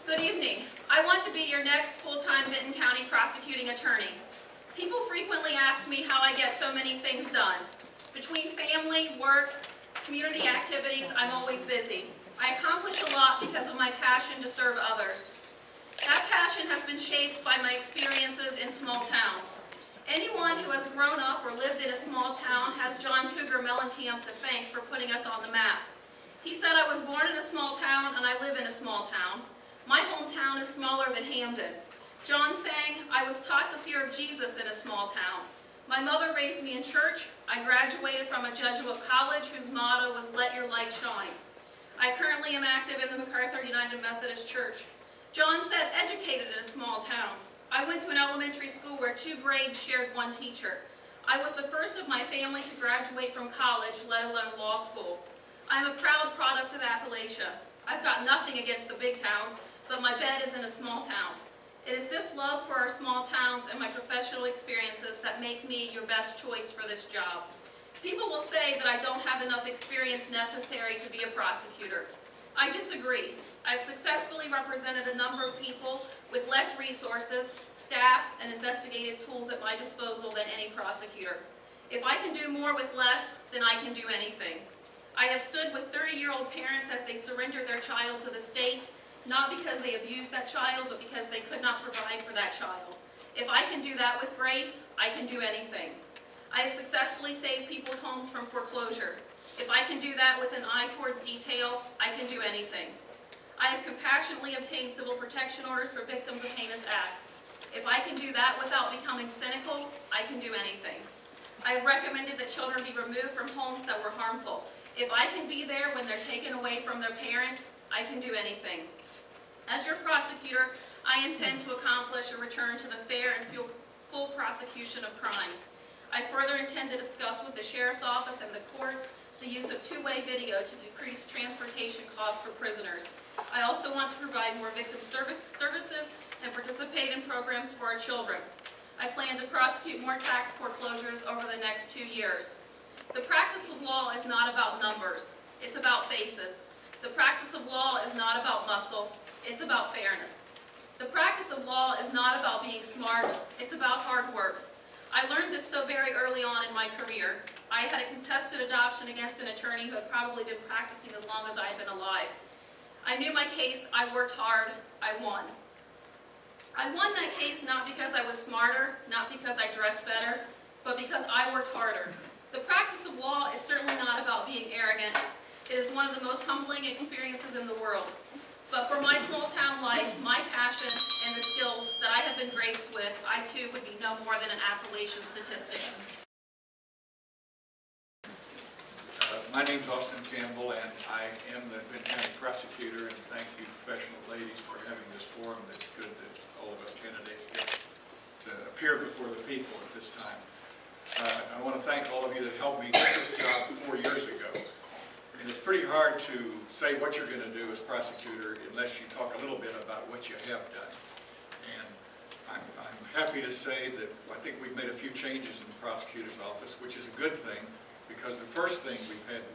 Good evening. I want to be your next full-time Vinton County prosecuting attorney. People frequently ask me how I get so many things done. Between family, work, community activities, I'm always busy. I accomplish a lot because of my passion to serve others. That passion has been shaped by my experiences in small towns. Anyone who has grown up or lived in a small town has John Cougar Mellencamp to thank for putting us on the map. He said I was born in a small town and I live in a small town. My hometown is smaller than Hamden. John sang, I was taught the fear of Jesus in a small town. My mother raised me in church. I graduated from a Jesuit college whose motto was let your light shine. I currently am active in the McArthur United Methodist Church. John said educated in a small town. I went to an elementary school where 2 grades shared 1 teacher. I was the first of my family to graduate from college, let alone law school. I'm a proud product of Appalachia. I've got nothing against the big towns, but my bed is in a small town. It is this love for our small towns and my professional experiences that make me your best choice for this job. People will say that I don't have enough experience necessary to be a prosecutor. I disagree. I've successfully represented a number of people with less resources, staff, and investigative tools at my disposal than any prosecutor. If I can do more with less, then I can do anything. I have stood with 30-year-old parents as they surrendered their child to the state, not because they abused that child, but because they could not provide for that child. If I can do that with grace, I can do anything. I have successfully saved people's homes from foreclosure. If I can do that with an eye towards detail, I can do anything. I have compassionately obtained civil protection orders for victims of heinous acts. If I can do that without becoming cynical, I can do anything. I have recommended that children be removed from homes that were harmful. If I can be there when they're taken away from their parents, I can do anything. As your prosecutor, I intend to accomplish a return to the fair and full prosecution of crimes. I further intend to discuss with the Sheriff's Office and the courts the use of 2-way video to decrease transportation costs for prisoners. I also want to provide more victim services and participate in programs for our children. I plan to prosecute more tax foreclosures over the next 2 years. The practice of law is not about numbers, it's about faces. The practice of law is not about muscle, it's about fairness. The practice of law is not about being smart, it's about hard work. I learned this so very early on in my career. I had a contested adoption against an attorney who had probably been practicing as long as I had been alive. I knew my case, I worked hard, I won. I won that case not because I was smarter, not because I dressed better, but because I worked harder. The practice of law is certainly not about being arrogant. It is one of the most humbling experiences in the world. But for my small town life, my passion, and the skills that I have been graced with, I too would be no more than an Appalachian statistic. My name is Austin Campbell, and I am the Vinton County Prosecutor, and thank you, professional ladies, for having this forum. It's good that all of us candidates get to appear before the people at this time. I want to thank all of you that helped me get this job 4 years ago. And it's pretty hard to say what you're going to do as prosecutor unless you talk a little bit about what you have done. And I'm happy to say that I think we've made a few changes in the prosecutor's office, which is a good thing, because the first thing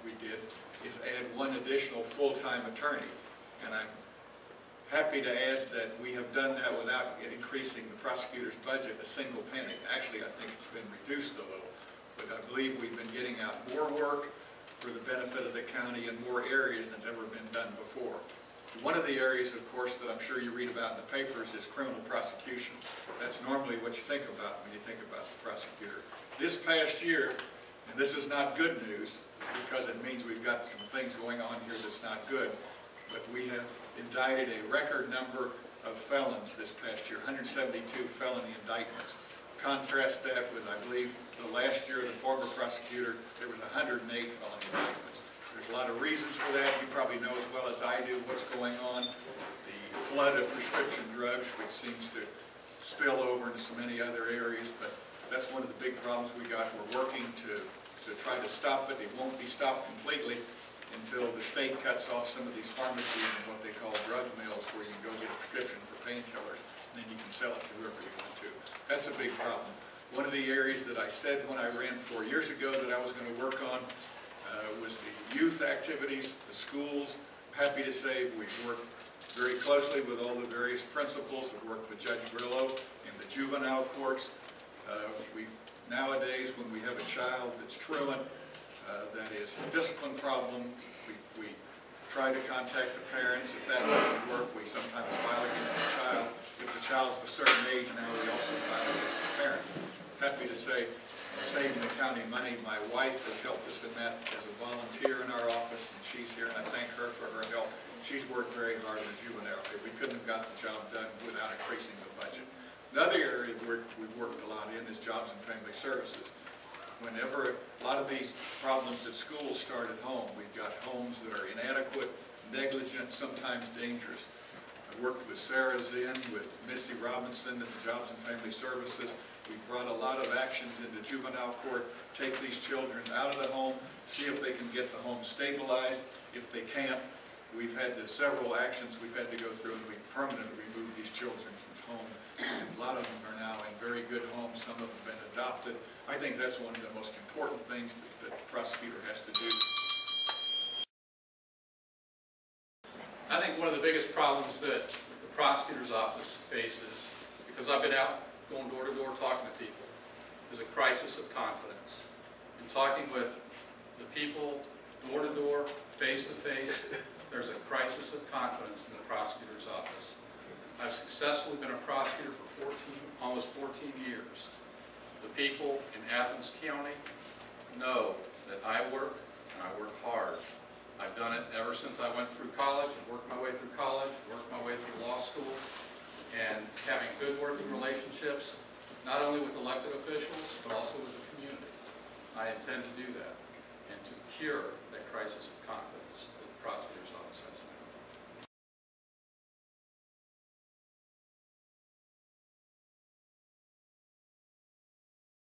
we did is add 1 additional full-time attorney. And I'm happy to add that we have done that without increasing the prosecutor's budget a single penny. Actually, I think it's been reduced a little, but I believe we've been getting out more work for the benefit of the county in more areas than's ever been done before. One of the areas, of course, that I'm sure you read about in the papers is criminal prosecution. That's normally what you think about when you think about the prosecutor. This past year, and this is not good news because it means we've got some things going on here that's not good, but we have indicted a record number of felons this past year, 172 felony indictments. Contrast that with, I believe, the last year of the former prosecutor, there was 108 felony indictments. There's a lot of reasons for that. You probably know as well as I do what's going on. The flood of prescription drugs, which seems to spill over into so many other areas, but that's one of the big problems we got. We're working to try to stop it. It won't be stopped completely until the state cuts off some of these pharmacies and what they call drug mills, where you can go get a prescription for painkillers and then you can sell it to whoever you want to. That's a big problem. One of the areas that I said when I ran 4 years ago that I was going to work on was the youth activities, the schools. I'm happy to say we've worked very closely with all the various principals. I've worked with Judge Grillo in the juvenile courts. Nowadays, when we have a child that's truant, that is a discipline problem, we try to contact the parents. If that doesn't work, we sometimes file against the child. If the child's of a certain age now, we also file against the parent. Happy to say, in saving the county money, my wife has helped us in that as a volunteer in our office, and she's here, and I thank her for her help. She's worked very hard in the juvenile area. We couldn't have got the job done without increasing the budget. Another area we've worked a lot in is Jobs and Family Services. Whenever a lot of these problems at schools start at home, we've got homes that are inadequate, negligent, sometimes dangerous. I worked with Sarah Zinn, with Missy Robinson at the Jobs and Family Services. We brought a lot of actions into juvenile court, take these children out of the home, see if they can get the home stabilized. If they can't, we've had several actions we've had to go through, and we permanently remove these children from home. And a lot of them are now in very good homes. Some of them have been adopted. I think that's one of the most important things that the prosecutor has to do. I think one of the biggest problems that the prosecutor's office faces, because I've been out going door to door talking to people, is a crisis of confidence. In talking with the people door to door, face to face, there's a crisis of confidence in the prosecutor's office. I've successfully been a prosecutor for almost 14 years. The people in Athens County know that I work, and I work hard. I've done it ever since I went through college, worked my way through college, worked my way through law school, and having good working relationships, not only with elected officials, but also with the community. I intend to do that, and to cure that crisis of confidence that the prosecutor's office has now.